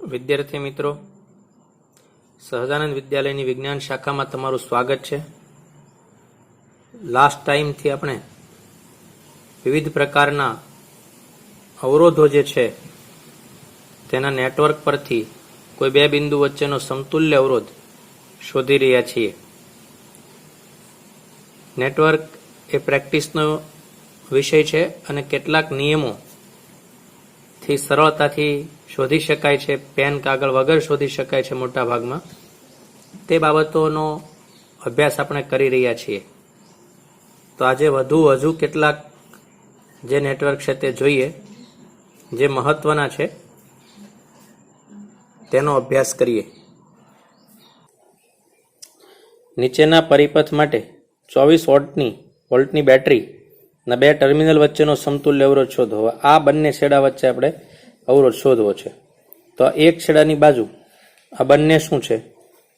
विद्यार्थी मित्रों, सहजानंद विद्यालयनी विज्ञान शाखा में तमारुं स्वागत है। लास्ट टाइम थी अपने विविध प्रकारना अवरोधो जे छे तेना नेटवर्क परथी कोई बे बिंदु वच्चेनो समतुल्य अवरोध शोधी रह्या छीए। नेटवर्क ए प्रेक्टिसनो विषय छे अने केटलाक नियमो थी सरलताथी शोधी शकाय छे, पेन कागळ वगर शोधी शकाय छे मोटा भागमां। ते बाबतोनो अभ्यास आपणे करी रह्या छीए। तो आजे हजू केटलाक जे नेटवर्क छे ते जोईए, जे महत्वना छे तेनो अभ्यास करीए। नीचेना परिपथ माटे 24 वोल्टनी बेटरी ना बे टर्मिनल वच्चेनो समतुल्य अवरोध शोधो। आ बंने छेड़ा वच्चे आपणे अवरोध शोधवो छे। तो एक छेड़ानी बाजू आ बंने शुं छे?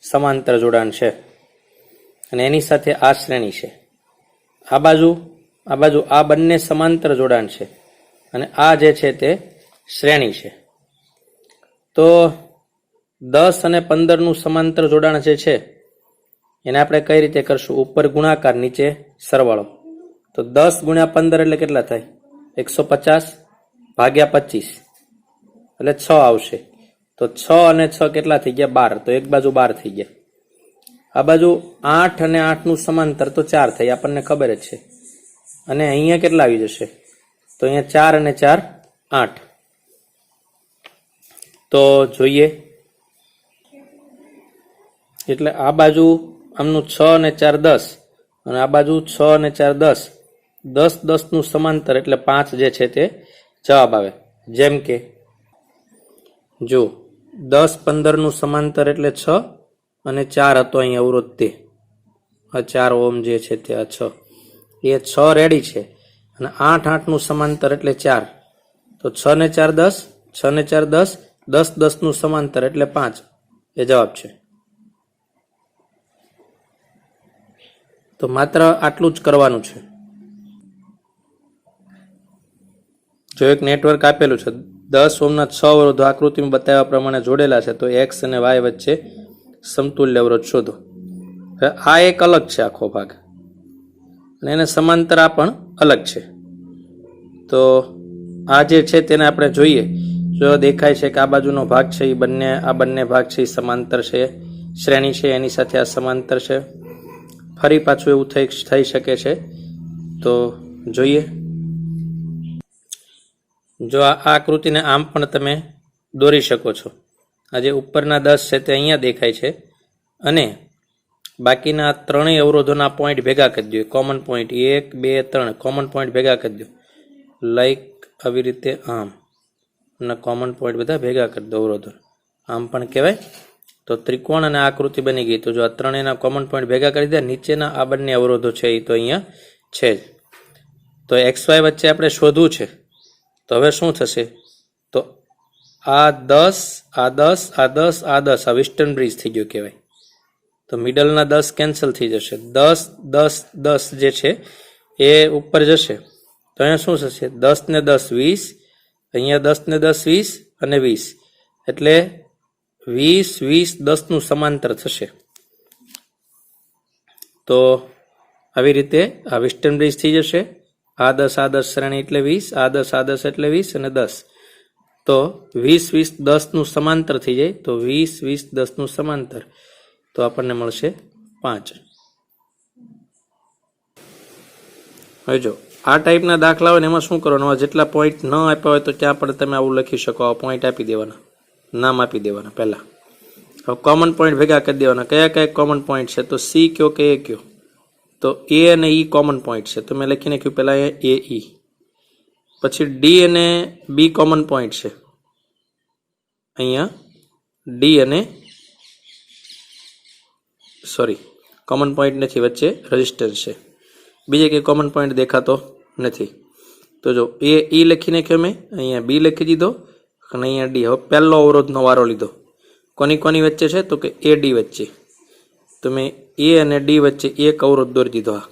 समांतर जोडाण छे अने एनी साथे आ श्रेणी छे। आ बाजू आ बंने समांतर जोडाण छे अने आ जे छे ते श्रेणी छे। तो 10 અને 15 નું समांतर जोडाण जे छे એને આપણે કઈ રીતે કરશું? ઉપર ગુણાકાર, નીચે સરવાળો। તો 10 ગુણ્યા 15 એટલે કેટલા થાય? 150 ભાગ્યા 25 એટલે 6 આવશે। તો 6 અને 6 કેટલા થઈ ગયા? 12। તો એક બાજુ 12 થઈ ગયા। આ બાજુ 8 અને 8 નું સમાંતર તો 4 થઈ, આપણને ખબર જ છે। અને અહીંયા કેટલા આવી જશે? તો અહીંયા 4 અને 4 8। તો જોઈએ, એટલે આ બાજુ આમનું 6 અને 4 10 અને આ બાજુ 6 અને 4 10, 10 10 નું સમાંતર એટલે 5 જે છે તે જવાબ આવે। જેમ કે જો 10 15 નું સમાંતર એટલે 6 અને 4 હતો અહીં અવરોધ તે આ 4 ઓહમ જે છે તે આ 6 એ 6 રેડી છે અને 8 8 નું સમાંતર એટલે 4। તો 6 ને 4 10, 6 ને 4 10, 10 10 નું સમાંતર એટલે 5 એ જવાબ છે। તો માત્ર આટલું જ કરવાનું છે। જો એક નેટવર્ક આપેલું છે, 10 ઓહમના 6 અવરોધો આકૃતિમાં બતાવ્યા પ્રમાણે જોડેલા છે, તો x અને y વચ્ચે સમતુલ્ય અવરોધ શોધો। આ એક અલગ છે આખો ભાગ અને એને સમાંતર આ પણ અલગ છે। તો આ જે છે તેને આપણે જોઈએ। જો દેખાય છે કે આ બાજુનો ભાગ છે એ બંને ભાગ છે એ સમાંતર છે, શ્રેણી છે, એની સાથે આ સમાંતર છે। ફરી પાછું એવું થઈ શકે છે। તો જોઈએ, જો આ આકૃતિને આમ પણ તમે દોરી શકો છો। આ જે ઉપરના 10 છે તે અહીંયા દેખાય છે અને બાકીના ત્રણેય અવરોધોના પોઈન્ટ ભેગા કરી દો। કોમન પોઈન્ટ 1 2 3 કોમન પોઈન્ટ ભેગા કરી દો, લાઈક આવી રીતે આમ, અને કોમન પોઈન્ટ બધા ભેગા કરી દો અવરોધો, આમ પણ કહેવાય। તો ત્રિકોણ અને આકૃતિ બની ગઈ। તો જો આ ત્રણેયના કોમન પોઈન્ટ ભેગા કરી દીધા, નીચેના આ બંને અવરોધો છે એ તો અહીંયા છે જ। તો XY વચ્ચે આપણે શોધવું છે। તો હવે શું થશે? તો આ 10 આ 10 આ 10 આ 10 આ વેસ્ટર્ન બ્રિજ થઈ ગયો કહેવાય। તો મિડલના 10 કેન્સલ થઈ જશે, 10 10 10 જે છે એ ઉપર જશે। તો અહીંયા શું થશે? 10 ને 10 20, અહીંયા 10 ને 10 20 અને 20 એટલે 20 20 10 નું સમાંતર થશે। તો આવી રીતે આ વેસ્ટર્ન બ્રિજ થઈ જશે। આ 10 શ્રેણી એટલે 20, આ 10 એટલે 20 અને 10। તો 20 20 10 નું સમાંતર થઈ જાય। તો 20 20 10 નું સમાંતર, તો આપણને મળશે 5। હવે જો આ ટાઈપના દાખલા હોય ને એમાં શું કરવાનું? જેટલા પોઈન્ટ ન આપ્યા હોય તો ત્યાં પણ તમે આવું લખી શકો। આ પોઈન્ટ આપી દેવાના, નામ આપી દેવાના પહેલા। હવે કોમન પોઈન્ટ ભેગા કરી દેવાના। કયા કયા કોમન પોઈન્ટ છે? તો સી કયો કે એ કયો? તો એ અને ઈ કોમન પોઈન્ટ છે, તો મેં લખી નાખ્યું પહેલા એ ઈ। પછી ડી અને બી કોમન પોઈન્ટ છે, અહીંયા ડી અને કોમન પોઈન્ટ નથી, વચ્ચે રેઝિસ્ટન્સ છે, બીજે કંઈ કોમન પોઈન્ટ દેખાતો નથી। તો જો એ ઈ લખી નાખ્યો મેં, અહીંયા બી લખી દીધો અને અહીંયા ડી। હવે પહેલો અવરોધનો વારો લીધો। કોની વચ્ચે છે? તો કે એ ડી વચ્ચે। તો મેં એ અને ડી વચ્ચે એક અવરોધ દોરી દીધો। આ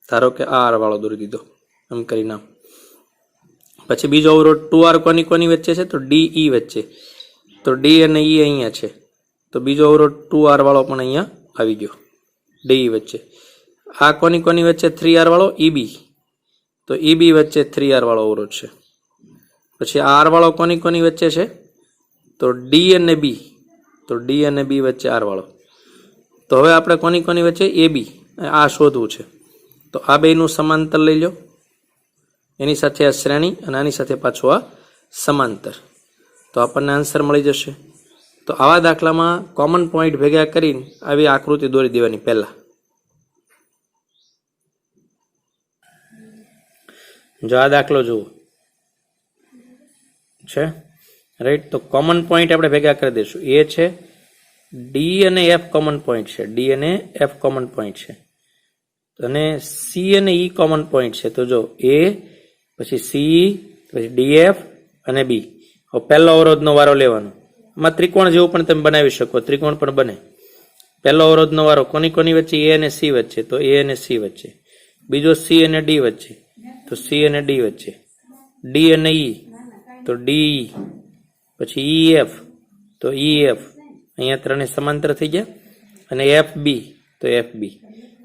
ધારો કે આ વાળો દોરી દીધો એમ કરી નામ। પછી બીજો અવરોધ 2R કોની વચ્ચે છે? તો ડી ઈ વચ્ચે। તો ડી અને ઈ અહીંયા છે, તો બીજો અવરોધ 2R વાળો પણ અહીંયા આવી ગયો ડી વચ્ચે. આ કોની વચ્ચે 3R વાળો ઈબી, તો ઈબી વચ્ચે 3R વાળો અવરોધ છે. પછી આર વાળો કોની વચ્ચે છે, તો ડી અને બી, તો ડી અને બી વચ્ચે આર વાળો. તો હવે આપણે કોની વચ્ચે એ બી આ શોધવું છે. તો આ બેનું સમાંતર લઈ લો, એની સાથે આ શ્રેણી અને આની સાથે પાછું આ સમાંતર, તો આપણને આન્સર મળી જશે. તો આવા દાખલામાં કોમન પોઈન્ટ ભેગા કરીને આવી આકૃતિ દોરી દેવાની પહેલા. જો આ દાખલો જુઓ છે રાઈટ, તો કોમન પોઈન્ટ આપણે ભેગા કરી દઈશું. એ છે ડી અને એફ કોમન પોઈન્ટ છે, ડી અને એફ કોમન પોઈન્ટ છે, અને સી અને ઈ કોમન પોઈન્ટ છે. તો જો એ પછી સી પછી ડીએફ અને બી. હવે પહેલો અવરોધનો વારો લેવાનો. આમાં ત્રિકોણ જેવું પણ તમે બનાવી શકો, ત્રિકોણ પણ બને. પહેલો અવરોધનો વારો કોની વચ્ચે, એ અને સી વચ્ચે, તો એ અને સી વચ્ચે. બીજો સી અને ડી વચ્ચે, તો સી અને ડી વચ્ચે. ડી અને ઈ, તો ડી, પછી ઈ એફ, તો ઈ એફ. અહીંયા ત્રણે સમાંતર થઈ ગયા. અને એફ બી, તો એફ બી.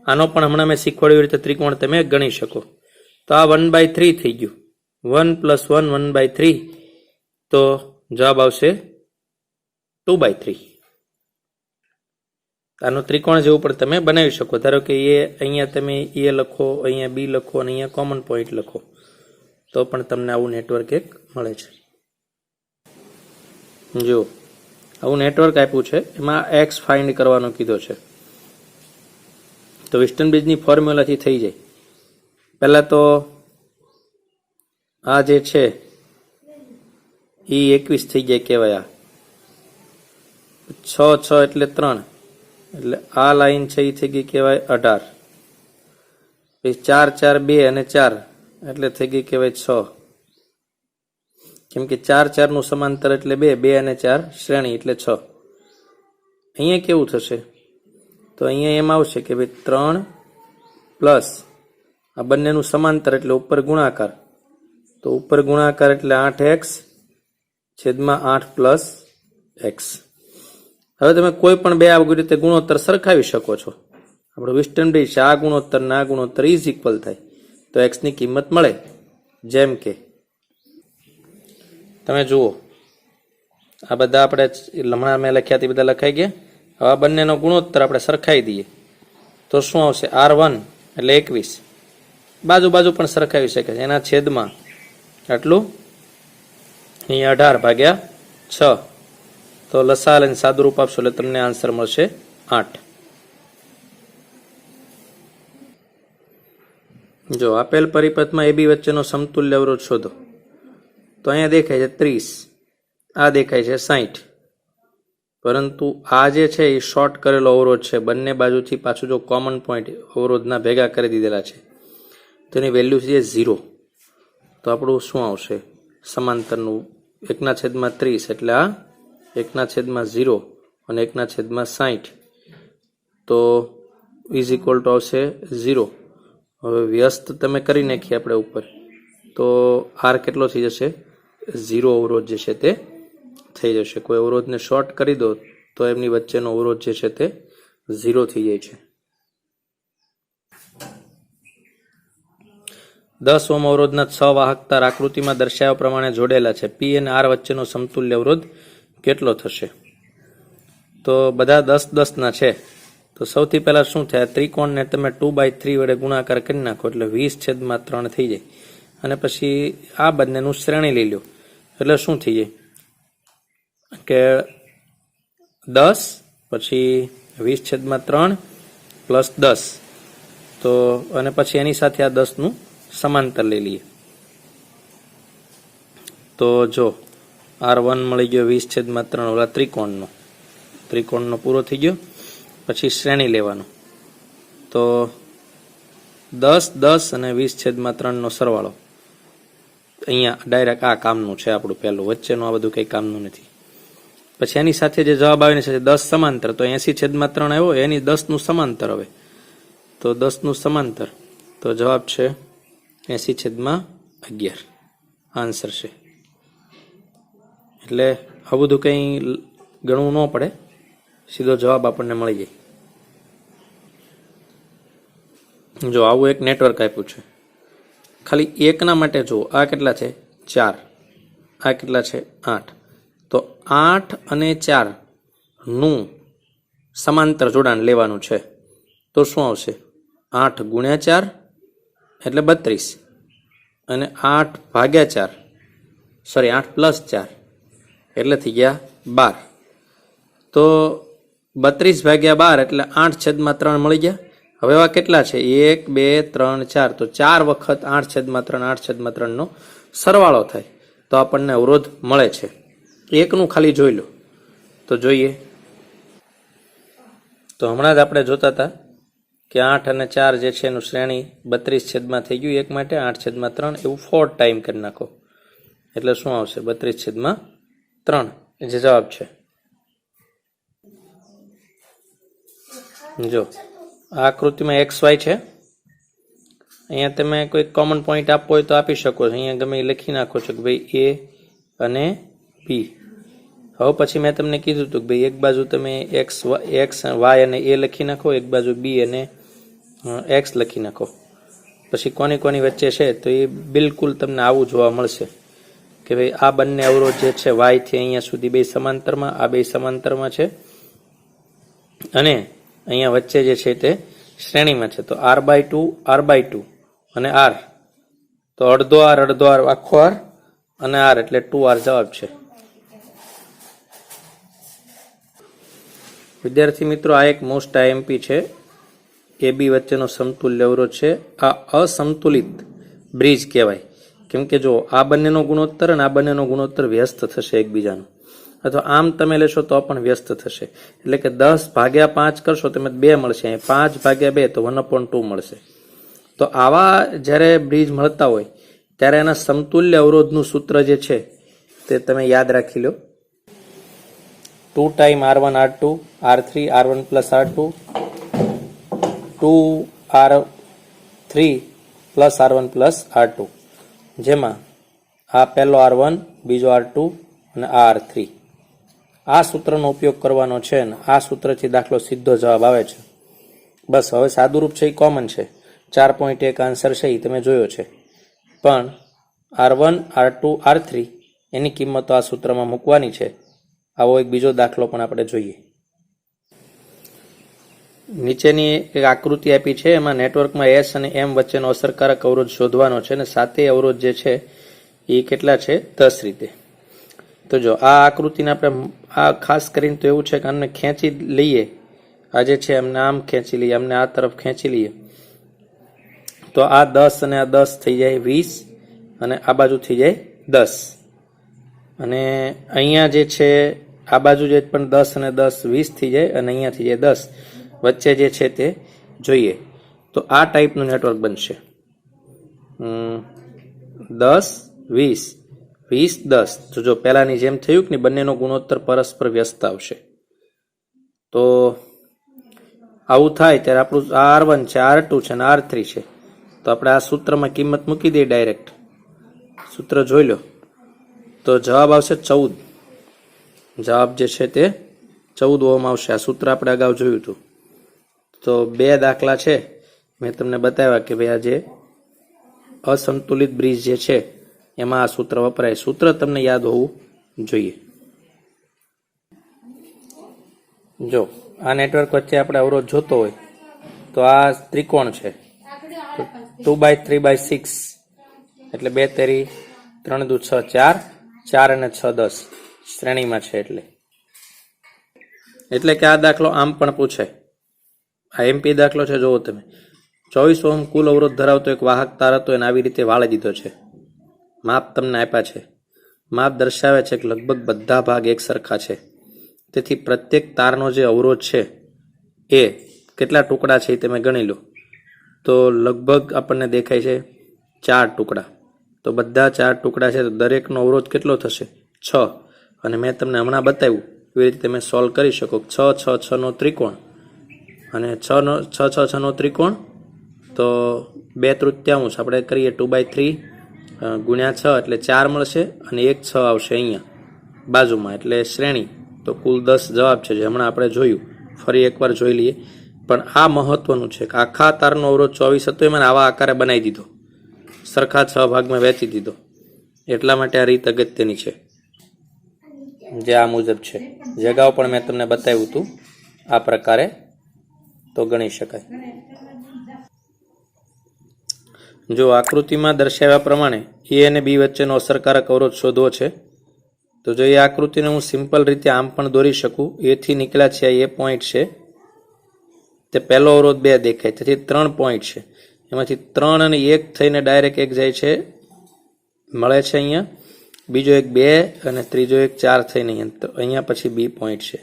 આનો પણ હમણાં મેં શીખવાડ્યું રીતે ત્રિકોણ તમે ગણી શકો. તો આ 1/3 થઈ ગયું. 1 + 1 1/3, તો જવાબ આવશે 2/3. આનું ત્રિકોણ જેવું પણ તમે બનાવી શકો. ધારો કે એ અહીંયા તમે એ લખો, અહીંયા બી લખો અને અહીંયા કોમન પોઈન્ટ લખો, તો પણ તમને આવું નેટવર્ક એક મળે છે. જો આવું નેટવર્ક આપ્યું છે, એમાં એક્સ ફાઇન્ડ કરવાનો કીધો છે. તો વેસ્ટર્નબ્રિજની ફોર્મ્યુલાથી થઈ જાય. પહેલા તો આ જે છે એ 21 થઈ જાય કહેવાય. આ 6 6 એટલે 3, એટલે આ લાઈન છે એ થઈ ગઈ કહેવાય 18. પછી 4 4 2 અને 4 એટલે થઈ ગઈ કહેવાય 6. કેમ કે 4 4 નું સમાંતર એટલે 2, 2 અને 4 શ્રેણી એટલે 6. અહીંયા કેવું થશે, તો અહીંયા એમ આવશે કે ભાઈ 3 પ્લસ આ બંનેનું સમાંતર એટલે ઉપર ગુણાકાર, તો ઉપર ગુણાકાર એટલે 8x છેદમાં 8 પ્લસ એક્સ. હવે તમે કોઈ પણ બે આ રીતે ગુણોત્તર સરખાવી શકો છો. આપણો વેસ્ટર્નબ્રિજ છે, આ ગુણોત્તર ના ગુણોત્તર ઇઝ ઇક્વલ થાય, તો એક્સ ની કિંમત મળે. જેમ કે તમે જુઓ, આ બધા આપણે હમણાં મેં લખ્યા તે બધા લખાઈ ગયા. હવે આ બંનેનો ગુણોત્તર આપણે સરખાઈ દઈએ તો શું આવશે, R1 એટલે 21. બાજુ પણ સરખાવી શકે છે. એના છેદમાં આટલું, અહીંયા 18/6. તો લસા લઈને સાદું રૂપ આપશો એટલે તમને આન્સર મળશે 8. જો આપેલ પરિપથમાં એ બી વચ્ચેનો સમતુલ્ય અવરોધ શોધો. તો અહીંયા દેખાય છે 30, આ દેખાય છે 60. પરંતુ આ જે છે એ શોર્ટ કરેલો અવરોધ છે. બંને બાજુથી પાછું જો કોમન પોઈન્ટ અવરોધના ભેગા કરી દીધેલા છે, તો એની વેલ્યુ છે 0. તો આપણું શું આવશે, સમાંતરનું 1/30 એટલે આ 1/0 અને 1/60, તો ઇઝ ઇક્વલ ટુ આવશે 0. હવે વ્યસ્ત તમે કરી નાખીએ આપણે ઉપર, તો આર કેટલો થઈ જશે, 0 અવરોધ જે છે તે થઈ જશે. કોઈ અવરોધને શોર્ટ કરી દો તો એમની વચ્ચેનો અવરોધ જે છે તે 0 થઈ જાય છે. 10 ઓહ્મ અવરોધના 6 વાહક તાર આકૃતિમાં દર્શાવ્યા પ્રમાણે જોડેલા છે. પી અને આર વચ્ચેનો સમતુલ્ય અવરોધ કેટલો થશે? તો બધા 10 ના છે. તો સૌથી પહેલા શું થાય, ત્રિકોણને તમે 2/3 વડે ગુણાકાર કરી નાખો એટલે 20/3 થઈ જાય. અને પછી આ બંનેનું શ્રેણી લઈ લો એટલે શું થઈ જાય કે 10 પછી 20/3 પ્લસ 10. તો અને પછી એની સાથે આ 10 નું સમાંતર લઈ લઈએ. તો જો R1 મળી ગયો 20/3 ઓલા ત્રિકોણનો પૂરો થઈ ગયો. પછી શ્રેણી લેવાનો, તો 10 10 અને 20/3 નો સરવાળો. અહીંયા ડાયરેક્ટ આ કામનું છે આપણું પહેલું, વચ્ચેનું આ બધું કંઈ કામનું નથી. પછી એની સાથે જે જવાબ આવે છે 10 સમાંતર, તો 80/3 આવ્યો, એની 10 નું સમાંતર. હવે તો 10 નું સમાંતર, તો જવાબ છે 80/11 આન્સર છે. એટલે આ બધું કંઈ ગણવું ન પડે, સીધો જવાબ આપણને મળી જાય. જો આવું એક નેટવર્ક આપ્યું છે, ખાલી એકના માટે જુઓ, આ કેટલા છે 4, આ કેટલા છે 8. તો 8 અને 4 નું સમાંતર જોડાણ લેવાનું છે. તો શું આવશે? 8 ગુણ્યા 4 એટલે 32, અને 8 ભાગ્યા 4, સોરી 8 પ્લસ 4 એટલે થઈ ગયા 12. તો 32 ભાગ્યા 12 એટલે 8/3 મળી ગયા. હવે આ કેટલા છે? 1 2 3 4. તો 4 વખત 8/3 8/3 નો સરવાળો થાય તો આપણને અવરોધ મળે છે. એકનું ખાલી જોઈ લો તો જોઈએ. તો હમણાં જ આપણે જોતા હતા કે 8 અને 4 જે છે એનું શ્રેણી 32 થઈ ગયું. એક માટે 8/3 એવું 4 ટાઈમ કરી નાખો એટલે શું આવશે? 32/3 જે જવાબ છે. જો આ આકૃતિમાં XY છે. અહીંયા તમે કોઈ કોમન પોઈન્ટ આપવો હોય તો આપી શકો છો. અહીંયા ગમે એ લખી નાખો છો કે ભાઈ A અને B. હવે પછી મેં તમને કીધું હતું કે ભાઈ એક બાજુ તમે X Y અને A લખી નાખો, એક બાજુ B અને X લખી નાખો. પછી કોની વચ્ચે છે તો એ બિલકુલ તમને આવું જોવા મળશે કે ભાઈ આ બંને અવરોધ જે છે Y થી અહીંયા સુધી બે સમાંતરમાં, આ બે સમાંતરમાં છે, અને અહીંયા વચ્ચે જે છે તે શ્રેણીમાં છે. તો R/2 R/2 અને R, તો અડધો R આખો R અને R એટલે 2R જવાબ છે. વિદ્યાર્થી મિત્રો, આ એક મોસ્ટ IMP છે. AB વચ્ચેનો સમતુલ્ય અવરોધ છે. આ અસંતુલિત બ્રિજ કહેવાય, કેમ કે જો આ બંનેનો ગુણોત્તર અને આ બંનેનો ગુણોત્તર વ્યસ્ત થશે એકબીજાનો, અથવા આમ તમે લેશો તો પણ વ્યસ્ત થશે. એટલે કે 10/5 કરશો તમે 2 મળશે, 5/2 તો 1/2 મળશે. તો આવા જ્યારે બ્રિજ મળતા હોય ત્યારે એના સમતુલ્ય અવરોધનું સૂત્ર જે છે તે તમે યાદ રાખી લો. 2 time R1 R2 R3 R1 plus R2 2R3 plus R1 plus R2, જેમાં આ પહેલો R1, બીજો R2 અને આ R3. આ સૂત્રનો ઉપયોગ કરવાનો છે ને આ સૂત્રથી દાખલો સીધો જવાબ આવે છે. બસ હવે સાદુરૂપ છે એ કોમન છે. 4.1 આન્સર છે એ તમે જોયો છે, પણ R1 R2 R3 એની કિંમતો આ સૂત્રમાં મૂકવાની છે. આવો એક બીજો દાખલો પણ આપણે જોઈએ. નીચેની એક આકૃતિ આપી છે, એમાં નેટવર્કમાં S અને M વચ્ચેનો અસરકારક અવરોધ શોધવાનો છે, અને સાતેય અવરોધ જે છે એ કેટલા છે? 10 રીતે. તો જો આ આકૃતિને આપણે આ ખાસ કરીને તો એવું છે કે આમને ખેંચી લઈએ, આ જે છે એમને આમ ખેંચી લઈએ, અમને આ તરફ ખેંચી લઈએ તો આ 10 અને આ 10 થઈ જાય 20, અને આ બાજુ થઈ જાય 10, અને અહીંયા જે છે આ બાજુ જે પણ 10 અને 10 20 થઈ જાય, અને અહીંયા થઈ જાય 10. વચ્ચે જે છે તે જોઈએ તો આ ટાઈપનું નેટવર્ક બનશે. 10 20 20 10. તો જો પહેલાની જેમ થયું કે બંનેનો ગુણોત્તર પરસ્પર વ્યસ્ત આવશે. તો આવું થાય ત્યારે આપણું R1 છે, R2 છે અને R3 છે. તો આપણે આ સૂત્રમાં કિંમત મૂકી દઈએ ડાયરેક્ટ. સૂત્ર જોઈ લો તો જવાબ આવશે 14. જવાબ જે છે તે 14 ઓહમ આવશે. આ સૂત્ર આપણે અગાઉ જોયું હતું. તો 2 દાખલા છે મેં તમને બતાવ્યા કે ભાઈ આ જે અસંતુલિત બ્રિજ જે છે એમાં આ સૂત્ર વપરાય. સૂત્ર તમને યાદ હોવું જોઈએ. જો આ નેટવર્ક વચ્ચે આપણે અવરોધ જોતો હોય તો આ ત્રિકોણ છે, 2/3/6 એટલે 2 તેરી 3 દુ 6 4, 4 અને 6 10 શ્રેણીમાં છે. એટલે કે આ દાખલો આમ પણ પૂછાય. આ MP દાખલો છે, જોવો તમે. 24 ઓહમ કુલ અવરોધ ધરાવતો એક વાહક તાર હતો, એને આવી રીતે વાળી દીધો છે. માપ તમને આપ્યા છે. માપ દર્શાવે છે કે લગભગ બધા ભાગ એક સરખા છે. તેથી પ્રત્યેક તારનો જે અવરોધ છે એ કેટલા ટુકડા છે એ તમે ગણી લો. તો લગભગ આપણને દેખાય છે 4 ટુકડા. તો બધા 4 ટુકડા છે તો દરેકનો અવરોધ કેટલો થશે? 6. અને મેં તમને હમણાં બતાવ્યું એવી રીતે તમે સોલ્વ કરી શકો. 6 6 6 નો ત્રિકોણ, અને 6 6 6 નો ત્રિકોણ તો 2/3 આપણે કરીએ 2/3 ગુણ્યા 6 એટલે 4 મળશે, અને 1 6 આવશે અહીંયા. બાજુમાં એટલે શ્રેણી. તો કુલ 10 જવાબ છે, જે હમણાં આપણે જોયું. ફરી એકવાર જોઈ લઈએ. પણ આ મહત્વનું છે કે આખા તારનો અવરોધ 24 હતો, એમાં આવા આકારે બનાવી દીધો, સરખા 6 ભાગમાં વહેંચી દીધો. એટલા માટે આ રીત અગત્યની છે, જે આ મુજબ છે. જે અગાઉ પણ મેં તમને બતાવ્યું હતું આ પ્રકારે, તો ગણી શકાય. જો આકૃતિમાં દર્શાવ્યા પ્રમાણે એ અને બી વચ્ચેનો અસરકારક અવરોધ શોધવો છે, તો જો એ આકૃતિને હું સિમ્પલ રીતે આમ પણ દોરી શકું. એથી નીકળ્યા છે એ પોઈન્ટ છે, તે પહેલો અવરોધ 2 દેખાય, તેથી 3 પોઈન્ટ છે. એમાંથી 3 અને 1 થઈને ડાયરેક્ટ એક જાય છે, મળે છે અહીંયા. બીજો એક 2 અને ત્રીજો એક 4 થઈને અહીંયા પછી બી પોઈન્ટ છે.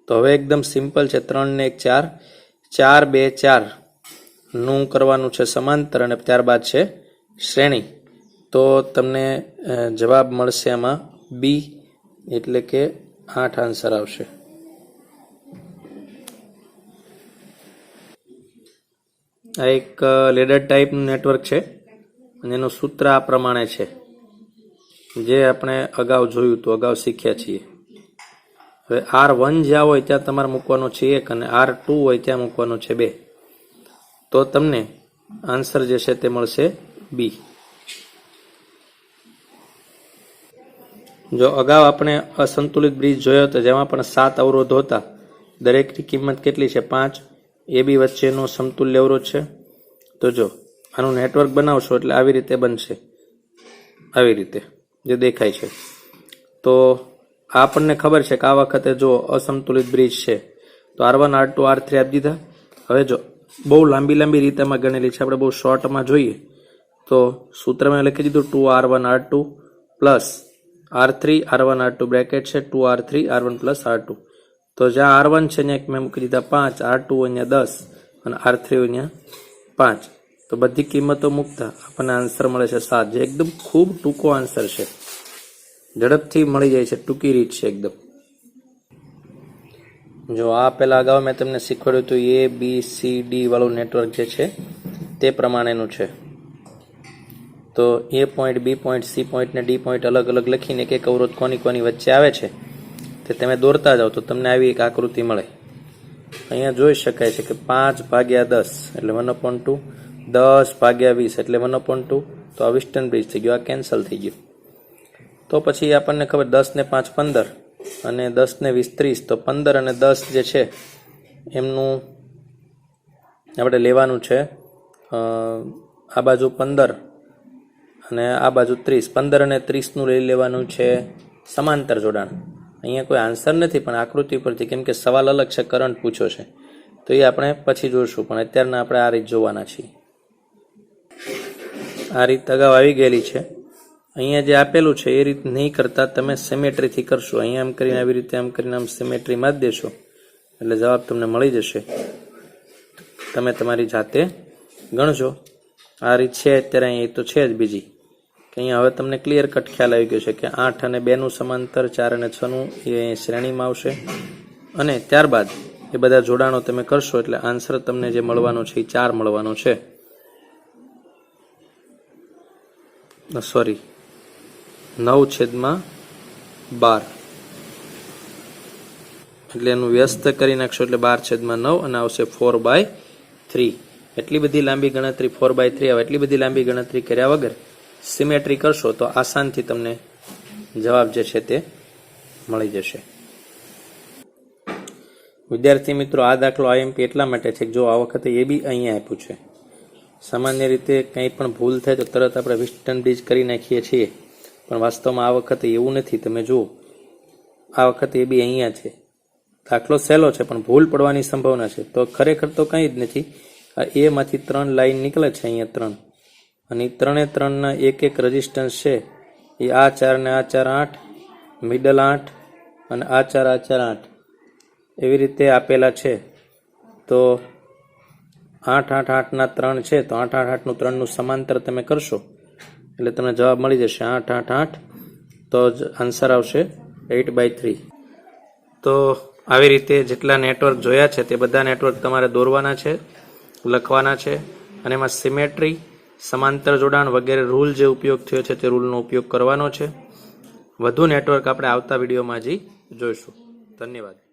તો હવે એકદમ સિમ્પલ છે. 3 ને 1 4, 4 2 4 નું કરવાનું છે સમાંતર, અને ત્યારબાદ છે શ્રેણી. તો તમને જવાબ મળશે આમાં બી, એટલે કે 8 આન્સર આવશે. આ એક લેડર ટાઈપનું નેટવર્ક છે, અને એનું સૂત્ર આ પ્રમાણે છે, જે આપણે અગાઉ જોયું હતું, અગાઉ શીખ્યા છીએ. હવે R1 જ્યાં હોય ત્યાં તમારે મૂકવાનો છે 1, અને R2 હોય ત્યાં મૂકવાનો છે 2. તો તમને આન્સર જે છે તે મળશે બી. જો અગાઉ આપણે અસંતુલિત બ્રિજ જોયો હતો, જેમાં પણ 7 અવરોધો હતા, દરેકની કિંમત કેટલી છે? 5. એ બી વચ્ચેનો સમતુલ્ય અવરોધ છે. તો જો આનું નેટવર્ક બનાવશો એટલે આવી રીતે બનશે, આવી રીતે જે દેખાય છે. તો આપણને ખબર છે કે આ વખતે જો અસંતુલિત બ્રિજ છે, તો R1 R2 R3 આપી દીધા. હવે જો બહુ લાંબી રીતેમાં ગણેલી છે, આપણે બહુ શોર્ટમાં જોઈએ તો સૂત્રમાં લખી દીધું 2R1 R2 plus R3 R1 R2 bracket છે 2R3 R1 પ્લસ R2. તો જ્યાં R1 છે અહીંયા મેં મૂકી દીધા 5, R2 અહીંયા 10 અને R3 અહીંયા 5. તો બધી કિંમતો મૂકતા આપણને આન્સર મળે છે 7, જે એકદમ ખૂબ ટૂંકો આન્સર છે, ઝડપથી મળી જાય છે, ટૂંકી રીત છે એકદમ. જો આ પહેલા અગાઉ મેં તમને શીખવાડ્યું હતું, એ બી સી ડી વાળું નેટવર્ક જે છે તે પ્રમાણેનું છે. તો એ પોઈન્ટ, બી પોઈન્ટ, સી પોઈન્ટ ને ડી પોઈન્ટ અલગ અલગ લખીને એક અવરોધ કોની વચ્ચે આવે છે તે તમે દોરતા જાઓ તો તમને આવી એક આકૃતિ મળે. અહીંયા જોઈ શકાય છે કે 5/10 એટલે 1/2, 10/20 એટલે 1/2. તો આ વિસ્ટન બ્રિજ થઈ ગયો, આ કેન્સલ થઈ ગયું. તો પછી આપણને ખબર 10 ને 5 15 અને 10 ને 20 30. તો 15 અને 10 જે છે એમનું આપણે લેવાનું છે આ બાજુ 15 અને આ બાજુ 30. 15 અને 30 નું લઈ લેવાનું છે સમાંતર જોડાણ. અહીંયા કોઈ આન્સર નથી, પણ આકૃતિ પરથી, કેમ કે સવાલ અલગ છે, કરંટ પૂછ્યો છે, તો એ આપણે પછી જોઈશું. પણ અત્યારના આપણે આ રીત જોવાના છીએ. આ રીત અગાઉ આવી ગયેલી છે. અહીંયા જે આપેલું છે એ રીત નહીં કરતા તમે સિમેટ્રીથી કરશો. અહીંયા આમ કરીને આવી રીતે આમ કરીને આમ સિમેટ્રીમાં જ દેશો એટલે જવાબ તમને મળી જશે. તમે તમારી જાતે ગણજો. આ રીત છે અત્યારે અહીંયા, તો છે જ બીજી કે અહીંયા હવે તમને ક્લિયર કટ ખ્યાલ આવી ગયો છે કે 8 અને 2 નું સમાંતર, 4 અને 6 નું એ શ્રેણીમાં આવશે. અને ત્યારબાદ એ બધા જોડાણો તમે કરશો એટલે આન્સર તમને જે મળવાનો છે એ 4 મળવાનો છે. સોરી, 9/12 એટલે એનું વ્યસ્ત કરી નાખશો એટલે 12/9 અને આવશે 4/3. એટલી બધી લાંબી ગણતરી 4/3 આવે, એટલી બધી લાંબી ગણતરી કર્યા વગર સિમેટ્રી કરશો તો આસાનથી તમને જવાબ જે છે તે મળી જશે. વિદ્યાર્થી મિત્રો, આ દાખલો IMP એટલા માટે છે કે જો આ વખતે એ બી અહીંયા આપ્યું છે. સામાન્ય રીતે કંઈ પણ ભૂલ થાય તો તરત આપણે વિસ્ટન બ્રિજ કરી નાખીએ છીએ, પણ વાસ્તવમાં આ વખતે એવું નથી. તમે જુઓ, આ વખતે એ બી અહીંયા છે. દાખલો સહેલો છે પણ ભૂલ પડવાની સંભાવના છે. તો ખરેખર તો કંઈ જ નથી. આ એમાંથી 3 લાઈન નીકળે છે અહીંયા 3, અને 3 ના એક રેઝિસ્ટન્સ છે એ આ 4 ને આ 4 8, મિડલ 8 અને આ 4 8 એવી રીતે આપેલા છે. તો 8 8 8 ના 3 છે, તો 8 8 8 નું 3 નું સમાંતર તમે કરશો એટલે તમને જવાબ મળી જશે 8 8 8. તો જ આન્સર આવશે 8/3. તો આવી રીતે જેટલા નેટવર્ક જોયા છે તે બધા નેટવર્ક તમારે દોરવાના છે, લખવાના છે, અને એમાં સિમેટ્રી, સમાંતર જોડાણ વગેરે રૂલ જે ઉપયોગ થયો છે તે રૂલનો ઉપયોગ કરવાનો છે. વધુ નેટવર્ક આપણે આવતા વિડીયોમાં હજી જોઈશું. ધન્યવાદ.